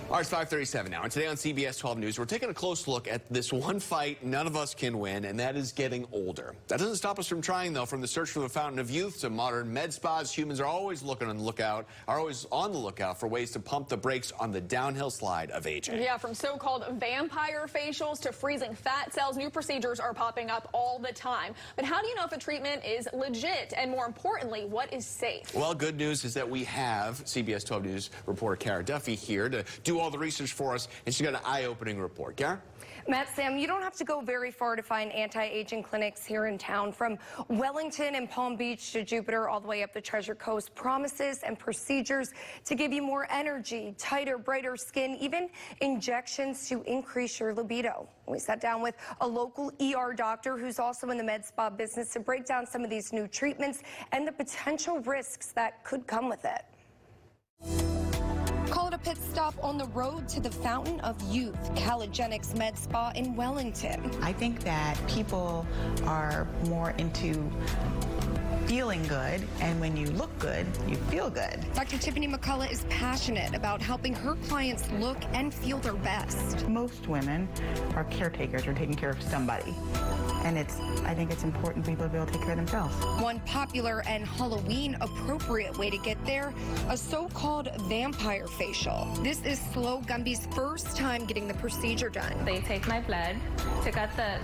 All right, it's 5:37 now, and today on CBS 12 News, we're taking a close look at this one fight none of us can win, and that is getting older. That doesn't stop us from trying, though. From the search for the fountain of youth to modern med spas, humans are always on the lookout for ways to pump the brakes on the downhill slide of aging. Yeah, from so-called vampire facials to freezing fat cells, new procedures are popping up all the time. But how do you know if a treatment is legit, and more importantly, what is safe? Well, good news is that we have CBS 12 News reporter Kara Duffy here to do all the research for us, and she's got an eye-opening report. Kara? Matt, Sam, you don't have to go very far to find anti-aging clinics here in town. From Wellington and Palm Beach to Jupiter, all the way up the Treasure Coast, promises and procedures to give you more energy, tighter, brighter skin, even injections to increase your libido. We sat down with a local ER doctor who's also in the med spa business to break down some of these new treatments and the potential risks that could come with it. Call it a pit stop on the road to the Fountain of Youth, CallaGenics Med Spa in Wellington. I think that people are more into feeling good, and when you look good, you feel good. Dr. Tiffany McCalla is passionate about helping her clients look and feel their best. Most women are caretakers or taking care of somebody. And I think it's important people to be able to take care of themselves. One popular and Halloween-appropriate way to get there, a so-called vampire facial. This is Flo Gumby's first time getting the procedure done. They take my blood,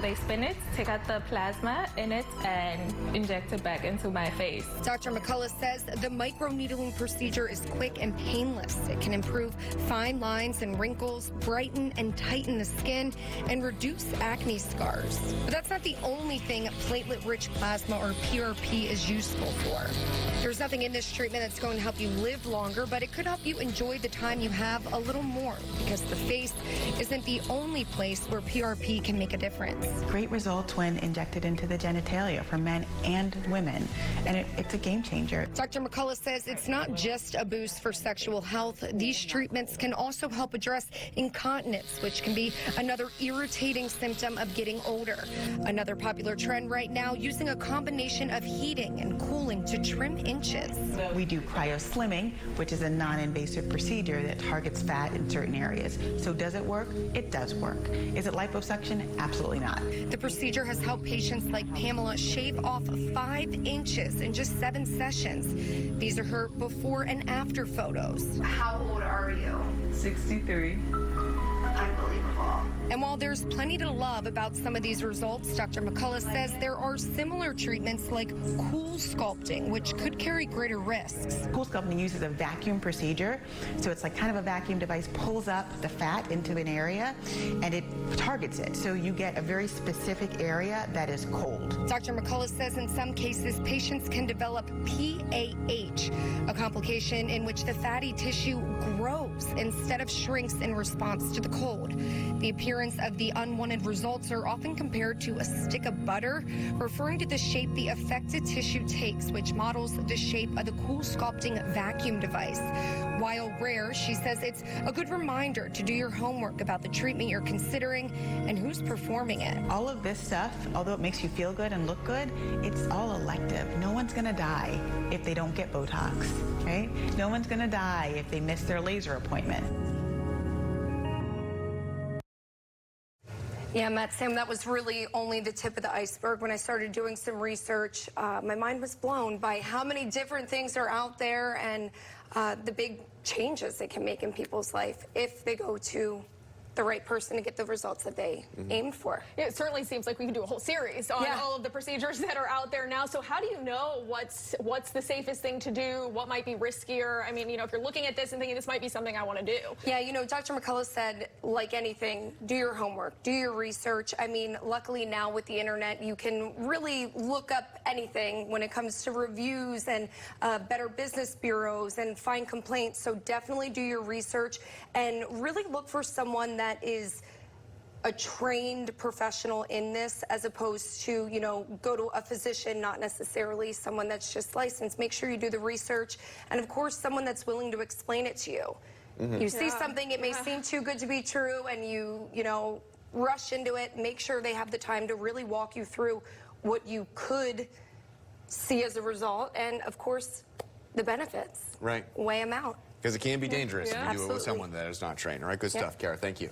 they spin it, take out the plasma in it, and inject it back into my face. Dr. McCalla says the microneedling procedure is quick and painless. It can improve fine lines and wrinkles, brighten and tighten the skin, and reduce acne scars. But that's not the only thing platelet-rich plasma, or PRP, is useful for. There's nothing in this treatment that's going to help you live longer, but it could help you enjoy the time you have a little more, because the face isn't the only place where PRP can make a difference. Great results when injected into the genitalia for men and women, and it's a game changer. Dr. McCalla says it's not just a boost for sexual health. These treatments can also help address incontinence, which can be another irritating symptom of getting older. Another popular trend right now, using a combination of heating and cooling to trim inches. We do cryo-slimming, which is a non-invasive procedure that targets fat in certain areas. So does it work? It does work. Is it liposuction? Absolutely not. The procedure has helped patients like Pamela shave off 5 inches in just 7 sessions. These are her before and after photos. How old are you? 63. Unbelievable. And while there's plenty to love about some of these results, Dr. McCalla says there are similar treatments like cool sculpting, which could carry greater risks. Cool sculpting uses a vacuum procedure, so it's like kind of a vacuum device, pulls up the fat into an area, and it targets it. So you get a very specific area that is cold. Dr. McCalla says in some cases, patients can develop PAH, a complication in which the fatty tissue grows instead of shrinks in response to the cold. The appearance of the unwanted results are often compared to a stick of butter, referring to the shape the affected tissue takes, which models the shape of the cool sculpting vacuum device. While rare, she says it's a good reminder to do your homework about the treatment you're considering and who's performing it. All of this stuff, although it makes you feel good and look good, it's all elective. No one's going to die if they don't get Botox, right? No one's going to die if they miss their laser appointment. Yeah, Matt, Sam, that was really only the tip of the iceberg. When I started doing some research, my mind was blown by how many different things are out there and the big changes they can make in people's life if they go to the right person to get the results that they aimed for. It certainly seems like we can do a whole series on all of the procedures that are out there now. So how do you know what's the safest thing to do? What might be riskier? I mean, you know, if you're looking at this and thinking this might be something I want to do. Yeah, you know, Dr. McCalla said, like anything, do your homework, do your research. I mean, luckily now with the internet, you can really look up anything when it comes to reviews and Better Business Bureaus and find complaints. So definitely do your research and really look for someone that is a trained professional in this, as opposed to, you know, go to a physician, not necessarily someone that's just licensed. Make sure you do the research, and of course someone that's willing to explain it to you. You see something, it may seem too good to be true, and you know, rush into it. Make sure they have the time to really walk you through what you could see as a result, and of course the benefits. Right. Weigh them out. Because it can be dangerous if you do it with Absolutely. someone that is not trained. All right, good stuff, Kara. Thank you.